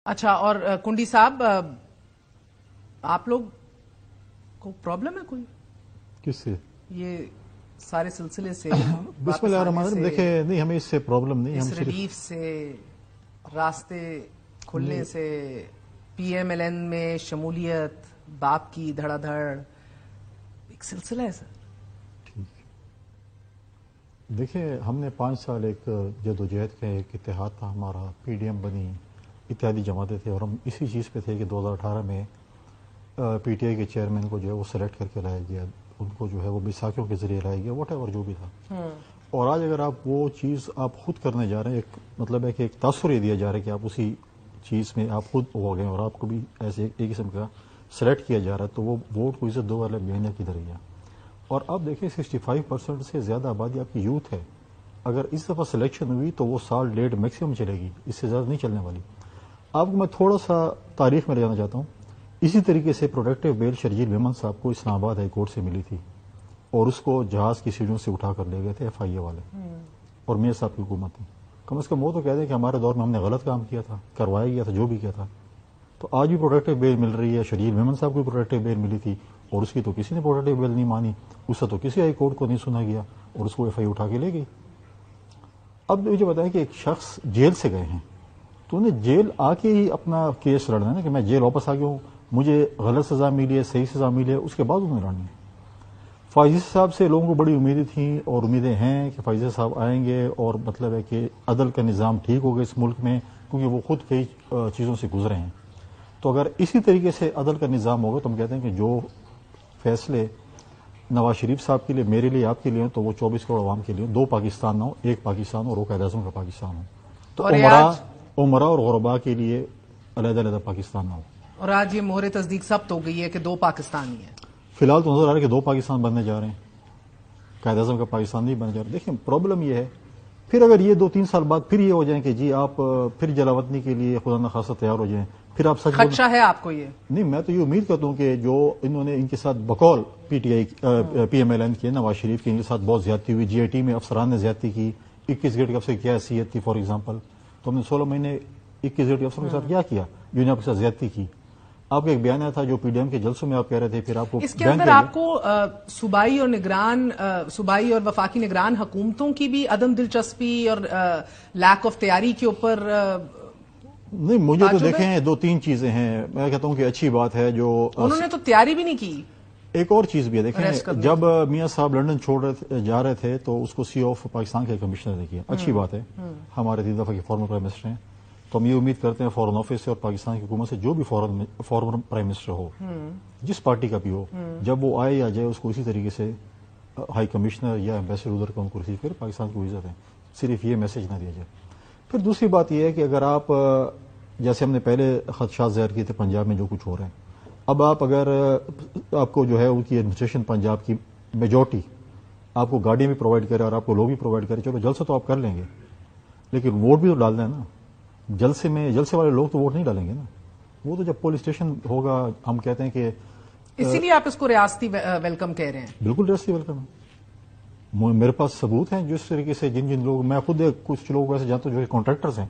اچھا، اور کنڈی صاحب آپ لوگ کو پرابلم ہے کوئی کس سے؟ یہ سارے سلسلے سے بسم اللہ الرحمن الرحیم. دیکھیں نہیں ہمیں اس سے پرابلم نہیں، اس ہم صرف ریلیف سے راستے کھلنے سے پی ایم ایل این میں شمولیت باپ کی دھڑا دھڑ ایک سلسلہ ہے سر. دیکھیں ہم نے 5 سال ایک جدوجہد کا ایک اتحاد تھا ہمارا، پی ڈی ایم بنی، اتحادی جماعتیں تھے اور ہم اسی چیز پہ تھے کہ 2018 میں پی ٹی آئی کے چیئرمین کو جو ہے وہ سلیکٹ کر کے لایا گیا، ان کو جو ہے وہ بیساکھیوں کے ذریعے لایا گیا، واٹ ایور جو بھی تھا. اور آج اگر آپ وہ چیز آپ خود کرنے جا رہے ہیں، ایک مطلب ہے کہ ایک تاثر یہ دیا جا رہا ہے کہ آپ اسی چیز میں آپ خود ہو گئے اور آپ کو بھی ایسے ایک قسم کا سلیکٹ کیا جا رہا ہے، تو وہ ووٹ کو عزت دو والا بیانیہ کدھر گیا. اور اب دیکھیں 65% سے زیادہ آبادی آپ کی یوتھ ہے. اگر اس دفعہ سلیکشن ہوئی تو وہ سال ڈیڑھ میکسیمم چلے گی، اس سے زیادہ نہیں چلنے والی. آپ کو میں تھوڑا سا تاریخ میں لے جانا چاہتا ہوں. اسی طریقے سے پروٹیکٹیو بیل شرجیل میمن صاحب کو اسلام آباد ہائی کورٹ سے ملی تھی اور اس کو جہاز کی سیڑھیوں سے اٹھا کر لے گئے تھے ایف آئی اے والے اور میاں صاحب کی حکومت نے. کم از کم وہ تو کہہ دیں کہ ہمارے دور میں ہم نے غلط کام کیا تھا، کروایا گیا تھا جو بھی کیا تھا. تو آج بھی پروٹیکٹیو بیل مل رہی ہے. شرجیل میمن صاحب کو پروٹیکٹیو بیل ملی تھی اور اس کی تو کسی نے پروٹیکٹیو بیل نہیں مانی، اس سے تو کسی ہائی کورٹ کو نہیں سنا گیا اور اس کو ایف آئی اٹھا کے لے گئی. اب مجھے بتائیں کہ ایک شخص جیل سے گئے ہیں تو انہیں جیل آ کے ہی اپنا کیس لڑنا ہے نا، کہ میں جیل واپس آ گیا ہوں، مجھے غلط سزا ملی ہے، صحیح سزا ملی ہے، اس کے بعد انہیں لڑنی ہے. فائزی صاحب سے لوگوں کو بڑی امیدیں تھیں اور امیدیں ہیں کہ فائزی صاحب آئیں گے اور مطلب ہے کہ عدل کا نظام ٹھیک ہوگا اس ملک میں، کیونکہ وہ خود کئی چیزوں سے گزرے ہیں. تو اگر اسی طریقے سے عدل کا نظام ہوگا تو ہم کہتے ہیں کہ جو فیصلے نواز شریف صاحب کے لیے، میرے لیے، آپ کے لیے تو وہ 24 کروڑ عوام کے لیے 2 پاکستان نہ ہو، ایک پاکستان اور وہ قائد اعظم کا پاکستان ہو. تو عمرہ اور غربا کے لیے علیحدہ علیحدہ پاکستان نہ ہو. اور آج یہ مہر تصدیق ثبت ہو گئی ہے کہ 2 پاکستانی ہیں. فی الحال تو نظر آ رہا ہے کہ 2 پاکستان بننے جا رہے ہیں، قائد اعظم کا پاکستان نہیں بننے جا رہا. دیکھیں پرابلم یہ ہے پھر اگر یہ 2-3 سال بعد پھر یہ ہو جائیں کہ جی آپ پھر جلاوطنی کے لیے خدا نخواستہ تیار ہو جائیں، پھر آپ سچ خدشہ ہے آپ کو یہ؟ نہیں، میں تو یہ امید کرتا ہوں کہ جو انہوں نے ان کے ساتھ بقول P T I P M L N کے نواز شریف کے ان کے ساتھ بہت زیادتی ہوئی، جی آئی ٹی میں افسران نے زیادتی کی. 21 گریڈ کے افسر کی کیا حیثیت تھی فار ایگزامپل، تو ہم نے 16 مہینے 21 گریڈ کے افسروں کے ساتھ کیا کیا جو نے آپ کے ساتھ زیادتی کی. آپ کا ایک بیان آیا تھا جو پی ڈی ایم کے جلسوں میں آپ کہہ رہے تھے، پھر آپ کو اس کے اندر آپ کو صوبائی اور صوبائی اور وفاقی نگران حکومتوں کی بھی عدم دلچسپی اور لیک آف تیاری کے اوپر نہیں، مجھے تو دیکھیں 2-3 چیزیں ہیں. میں کہتا ہوں کہ اچھی بات ہے جو انہوں نے تو تیاری بھی نہیں کی. ایک اور چیز بھی ہے، دیکھیں جب میاں صاحب لنڈن جا رہے تھے تو اس کو سی آف پاکستان کے کمشنر نے کیا. اچھی بات ہے، ہمارے 3 دفعہ کے فارمر پرائم منسٹر ہیں تو ہم یہ امید کرتے ہیں فورن آفس سے اور پاکستان کی حکومت سے جو بھی فارمر پرائم منسٹر ہو، جس پارٹی کا بھی ہو، جب وہ آئے یا جائے اس کو اسی طریقے سے ہائی کمشنر یا ایمبیسڈر ادھر کا ان کو ریسیو کرے. پاکستان کی عزت ہے، صرف یہ میسج نہ دیا جائے. پھر دوسری بات یہ ہے کہ اگر آپ جیسے ہم نے پہلے خدشات ظاہر کیے تھے پنجاب میں جو کچھ ہو رہا ہے، اب آپ اگر آپ کو جو ہے ان کی ایڈمنسٹریشن پنجاب کی میجورٹی آپ کو گاڑیاں بھی پرووائڈ کرے اور آپ کو لوگ بھی پرووائڈ کرے، چلو جلسہ تو آپ کر لیں گے لیکن ووٹ بھی تو ڈالنا ہے نا. جلسے والے لوگ تو ووٹ نہیں ڈالیں گے نا، وہ تو جب پولیس اسٹیشن ہوگا. ہم کہتے ہیں کہ اسی لیے آپ اس کو ریاستی ویلکم کہہ رہے ہیں. بالکل ریاستی ویلکم ہے. میرے پاس ثبوت ہیں جس طریقے سے جن لوگ، میں خود کچھ لوگ ایسے جانتا ہوں جو کانٹریکٹرز ہیں،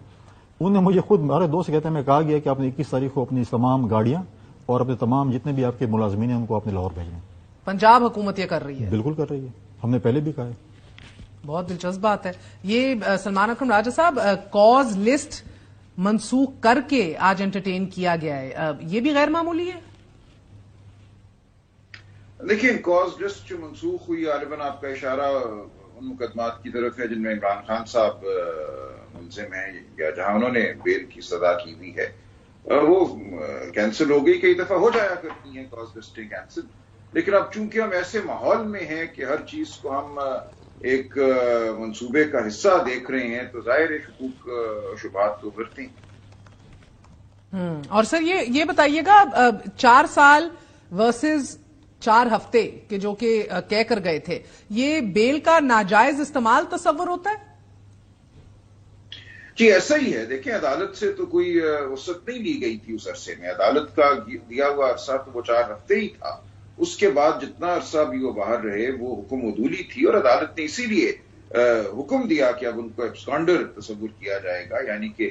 انہوں نے مجھے خود ہمارے دوست کہتے ہیں، میں کہا گیا کہ آپ نے 21 تاریخ کو اپنی تمام گاڑیاں اور اپنے تمام جتنے بھی آپ کے ملازمین ہیں ان کو آپ نے لاہور بھیجنا ہے. پنجاب حکومت یہ کر رہی ہے؟ بالکل کر رہی ہے، ہم نے پہلے بھی کہا ہے. بہت دلچسپ بات ہے یہ. سلمان اکرم راجہ صاحب، کاز لسٹ منسوخ کر کے آج انٹرٹین کیا گیا ہے، یہ بھی غیر معمولی ہے؟ دیکھیں کاز لسٹ جو منسوخ ہوئی غالباً آپ کا اشارہ ان مقدمات کی طرف ہے جن میں عمران خان صاحب ملزم ہیں یا جہاں انہوں نے بیل کی سزا کی ہوئی ہے، وہ کینسل ہو گئی. کئی دفعہ ہو جایا کرتی ہیں کاز لسٹیں کینسل، لیکن اب چونکہ ہم ایسے ماحول میں ہیں کہ ہر چیز کو ہم ایک منصوبے کا حصہ دیکھ رہے ہیں تو ظاہر شکوک شبہات تو ابھرتے ہیں. اور سر یہ بتائیے گا 4 سال ورسز 4 ہفتے کہ جو کہ کہہ کر گئے تھے، یہ بیل کا ناجائز استعمال تصور ہوتا ہے؟ جی ایسا ہی ہے. دیکھیں عدالت سے تو کوئی وسعت نہیں لی گئی تھی اس عرصے میں. عدالت کا دیا ہوا عرصہ تو وہ 4 ہفتے ہی تھا. اس کے بعد جتنا عرصہ بھی وہ باہر رہے وہ حکم عدولی تھی اور عدالت نے اسی لیے حکم دیا کہ اب ان کو ایبسکانڈر تصور کیا جائے گا، یعنی کہ